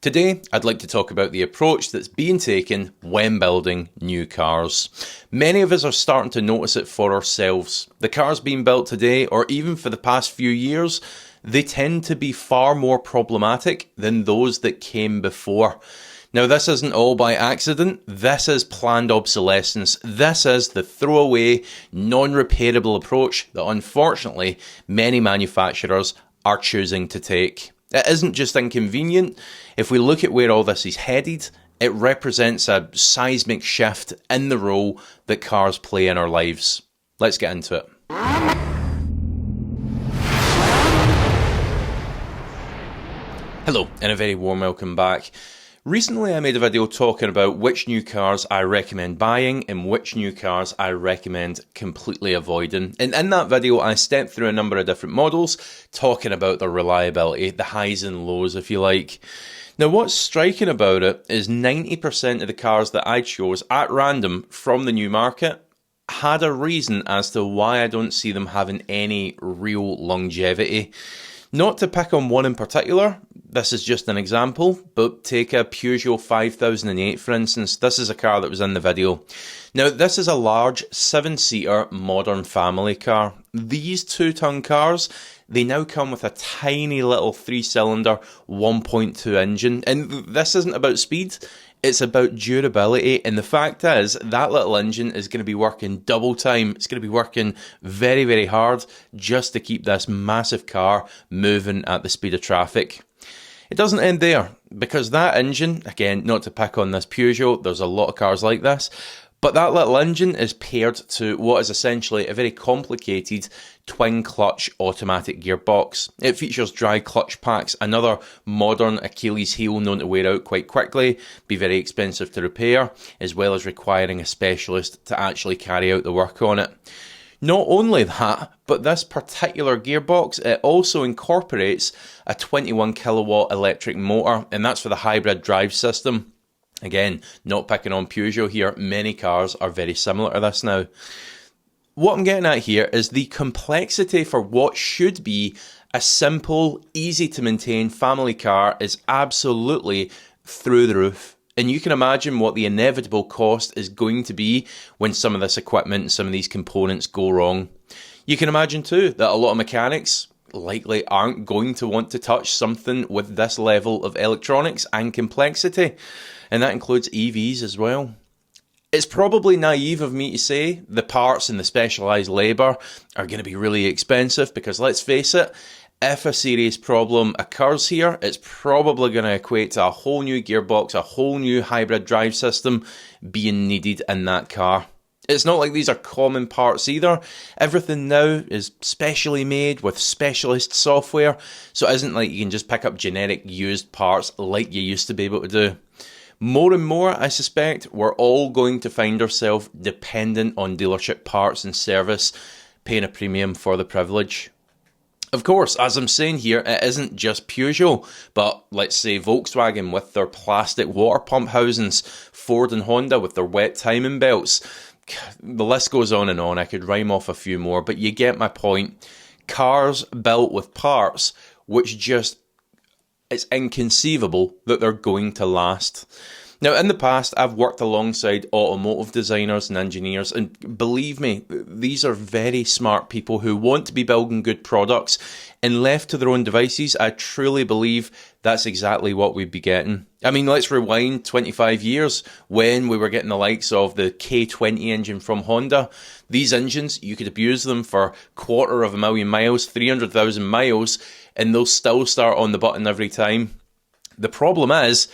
Today, I'd like to talk about the approach that's being taken when building new cars. Many of us are starting to notice it for ourselves. The cars being built today, or even for the past few years, they tend to be far more problematic than those that came before. Now, this isn't all by accident. This is planned obsolescence. This is the throwaway, non-repairable approach that unfortunately many manufacturers are choosing to take. It isn't just inconvenient. If we look at where all this is headed, it represents a seismic shift in the role that cars play in our lives. Let's get into it. Hello, and a very warm welcome back. Recently I made a video talking about which new cars I recommend buying and which new cars I recommend completely avoiding. And in that video I stepped through a number of different models, talking about their reliability, the highs and lows if you like. Now what's striking about it is 90% of the cars that I chose at random from the new market had a reason as to why I don't see them having any real longevity. Not to pick on one in particular, this is just an example, but take a Pujo 5008 for instance. This is a car that was in the video. Now this is a large 7-seater modern family car. These 2-ton cars, they now come with a tiny little 3-cylinder 1.2 engine, and this isn't about speed. It's about durability, and the fact is that little engine is going to be working double time. It's going to be working very, very hard just to keep this massive car moving at the speed of traffic. It doesn't end there, because that engine, again, not to pick on this Pujo, there's a lot of cars like this, but that little engine is paired to what is essentially a very complicated twin-clutch automatic gearbox. It features dry clutch packs, another modern Achilles heel known to wear out quite quickly, be very expensive to repair, as well as requiring a specialist to actually carry out the work on it. Not only that, but this particular gearbox, it also incorporates a 21 kilowatt electric motor, and that's for the hybrid drive system. Again, not picking on Pujo here, many cars are very similar to this now. What I'm getting at here is the complexity for what should be a simple, easy to maintain family car is absolutely through the roof. And you can imagine what the inevitable cost is going to be when some of this equipment and some of these components go wrong. You can imagine too that a lot of mechanics likely aren't going to want to touch something with this level of electronics and complexity. And that includes EVs as well. It's probably naive of me to say the parts and the specialised labour are going to be really expensive, because let's face it, if a serious problem occurs here, it's probably going to equate to a whole new gearbox, a whole new hybrid drive system being needed in that car. It's not like these are common parts either. Everything now is specially made with specialist software, so it isn't like you can just pick up generic used parts like you used to be able to do. More and more, I suspect, we're all going to find ourselves dependent on dealership parts and service, paying a premium for the privilege. Of course, as I'm saying here, it isn't just Pujo, but let's say Volkswagen with their plastic water pump housings, Ford and Honda with their wet timing belts. The list goes on and on. I could rhyme off a few more, but you get my point. Cars built with parts which just, it's inconceivable that they're going to last. Now, in the past, I've worked alongside automotive designers and engineers, and believe me, these are very smart people who want to be building good products, and left to their own devices, I truly believe that's exactly what we'd be getting. I mean, let's rewind 25 years when we were getting the likes of the K20 engine from Honda. These engines, you could abuse them for 250,000 miles, 300,000 miles, and they'll still start on the button every time. The problem is,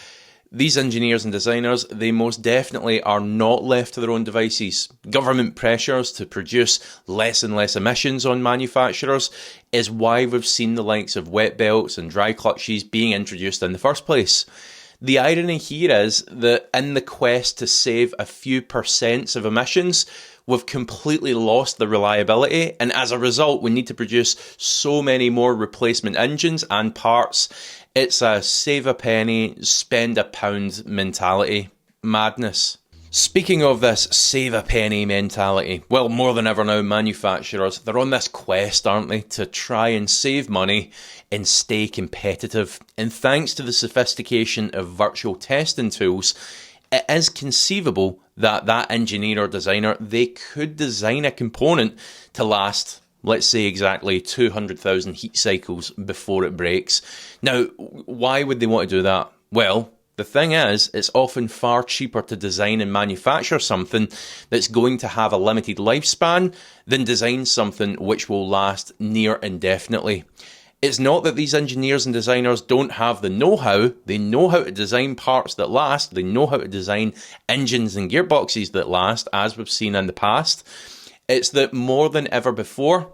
these engineers and designers, they most definitely are not left to their own devices. Government pressures to produce less and less emissions on manufacturers is why we've seen the likes of wet belts and dry clutches being introduced in the first place. The irony here is that in the quest to save a few percents of emissions, we've completely lost the reliability, and as a result, we need to produce so many more replacement engines and parts. It's a save a penny, spend a pound mentality. Madness. Speaking of this save a penny mentality, well, more than ever now, manufacturers, they're on this quest, aren't they, to try and save money and stay competitive. And thanks to the sophistication of virtual testing tools, it is conceivable that that engineer or designer, they could design a component to last, let's say, exactly 200,000 heat cycles before it breaks. Now, why would they want to do that? Well, the thing is, it's often far cheaper to design and manufacture something that's going to have a limited lifespan than design something which will last near indefinitely. It's not that these engineers and designers don't have the know-how. They know how to design parts that last. They know how to design engines and gearboxes that last, as we've seen in the past. It's that more than ever before,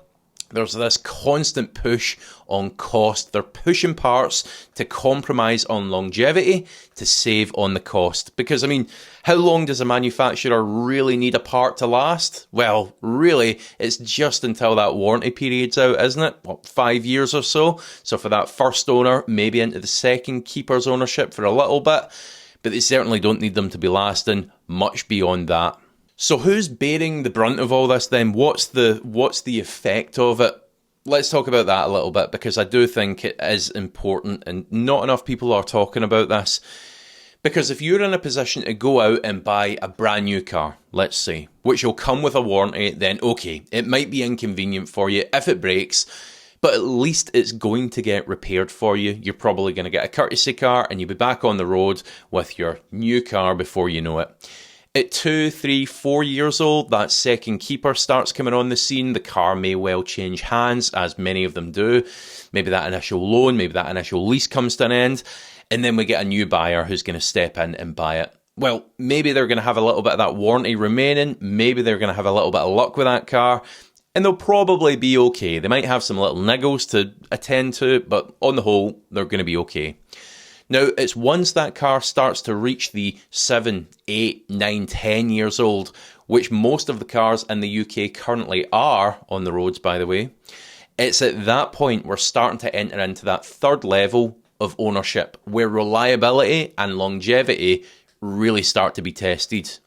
there's this constant push on cost. They're pushing parts to compromise on longevity to save on the cost. Because, I mean, how long does a manufacturer really need a part to last? Well, really, it's just until that warranty period's out, isn't it? What, 5 years or so? So for that first owner, maybe into the second keeper's ownership for a little bit. But they certainly don't need them to be lasting much beyond that. So who's bearing the brunt of all this then? What's the effect of it? Let's talk about that a little bit, because I do think it is important and not enough people are talking about this. Because if you're in a position to go out and buy a brand new car, let's say, which will come with a warranty, then okay, it might be inconvenient for you if it breaks, but at least it's going to get repaired for you. You're probably going to get a courtesy car and you'll be back on the road with your new car before you know it. At 2, 3, 4 years old, that second keeper starts coming on the scene. The car may well change hands, as many of them do. Maybe that initial loan, maybe that initial lease comes to an end. And then we get a new buyer who's going to step in and buy it. Well, maybe they're going to have a little bit of that warranty remaining. Maybe they're going to have a little bit of luck with that car. And they'll probably be okay. They might have some little niggles to attend to, but on the whole, they're going to be okay. Now, it's once that car starts to reach the 7, 8, 9, 10 years old, which most of the cars in the UK currently are on the roads, by the way. It's at that point we're starting to enter into that third level of ownership, where reliability and longevity really start to be tested.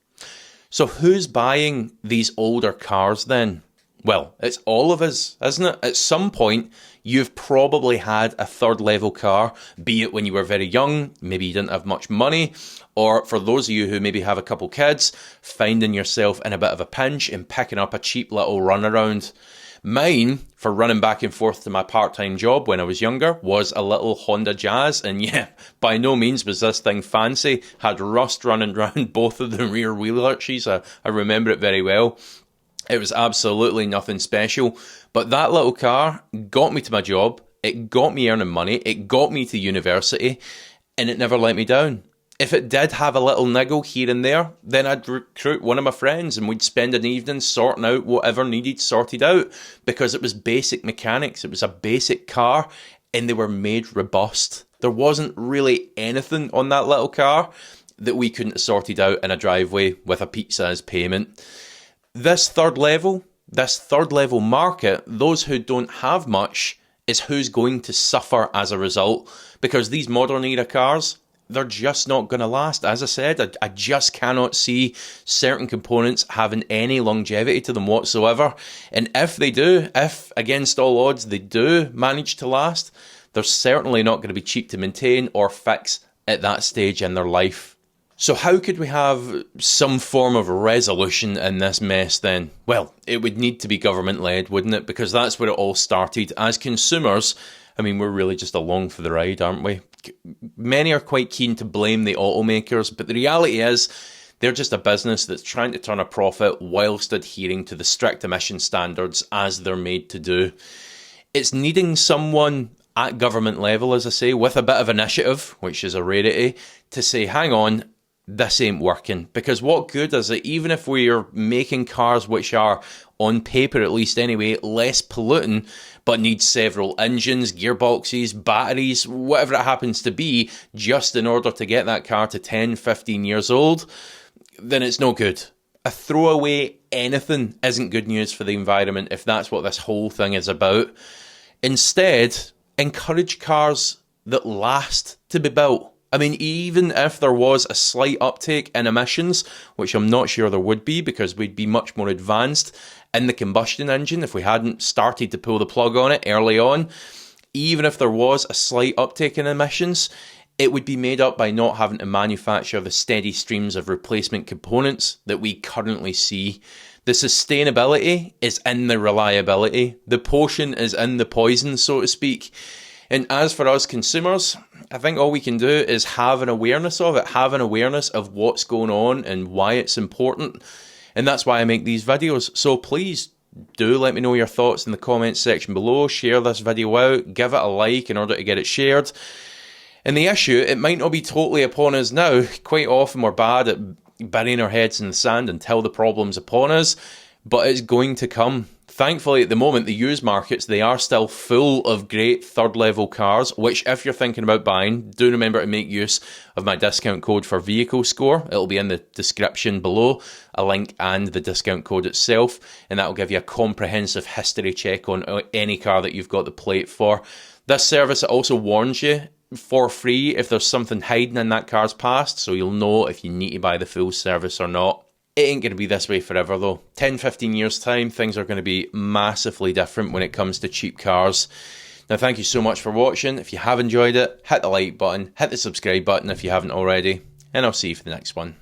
So who's buying these older cars then? Well, it's all of us, isn't it? At some point, you've probably had a third level car, be it when you were very young, maybe you didn't have much money, or for those of you who maybe have a couple kids, finding yourself in a bit of a pinch and picking up a cheap little runaround. Mine, for running back and forth to my part-time job when I was younger, was a little Honda Jazz, and yeah, by no means was this thing fancy. Had rust running around both of the rear wheel arches. I remember it very well. It was absolutely nothing special, but that little car got me to my job, it got me earning money, it got me to university, and it never let me down. If it did have a little niggle here and there, then I'd recruit one of my friends and we'd spend an evening sorting out whatever needed sorted out, because it was basic mechanics, it was a basic car, and they were made robust. There wasn't really anything on that little car that we couldn't have sorted out in a driveway with a pizza as payment. This third level market, those who don't have much, is who's going to suffer as a result, because these modern era cars, they're just not going to last. As I said, I just cannot see certain components having any longevity to them whatsoever. And if they do, if against all odds they do manage to last, they're certainly not going to be cheap to maintain or fix at that stage in their life. So how could we have some form of resolution in this mess then? Well, it would need to be government-led, wouldn't it? Because that's where it all started. As consumers, I mean, we're really just along for the ride, aren't we? Many are quite keen to blame the automakers, but the reality is they're just a business that's trying to turn a profit whilst adhering to the strict emission standards as they're made to do. It's needing someone at government level, as I say, with a bit of initiative, which is a rarity, to say, hang on, this ain't working. Because what good is it, even if we're making cars which are, on paper at least anyway, less polluting, but need several engines, gearboxes, batteries, whatever it happens to be, just in order to get that car to 10, 15 years old, then it's no good. A throwaway anything isn't good news for the environment if that's what this whole thing is about. Instead, encourage cars that last to be built. I mean, even if there was a slight uptake in emissions, which I'm not sure there would be because we'd be much more advanced in the combustion engine if we hadn't started to pull the plug on it early on, even if there was a slight uptake in emissions, it would be made up by not having to manufacture the steady streams of replacement components that we currently see. The sustainability is in the reliability. The potion is in the poison, so to speak. And as for us consumers, I think all we can do is have an awareness of it, have an awareness of what's going on and why it's important. And that's why I make these videos. So please do let me know your thoughts in the comments section below. Share this video out, give it a like in order to get it shared. And the issue, it might not be totally upon us now. Quite often we're bad at burying our heads in the sand until the problem's upon us, but it's going to come. Thankfully, at the moment, the used markets, they are still full of great third-level cars, which if you're thinking about buying, do remember to make use of my discount code for Vehicle Score. It'll be in the description below, a link and the discount code itself, and that will give you a comprehensive history check on any car that you've got the plate for. This service also warns you for free if there's something hiding in that car's past, so you'll know if you need to buy the full service or not. It ain't going to be this way forever though. 10-15 years time, things are going to be massively different when it comes to cheap cars. Now thank you so much for watching. If you have enjoyed it, hit the like button, hit the subscribe button if you haven't already, and I'll see you for the next one.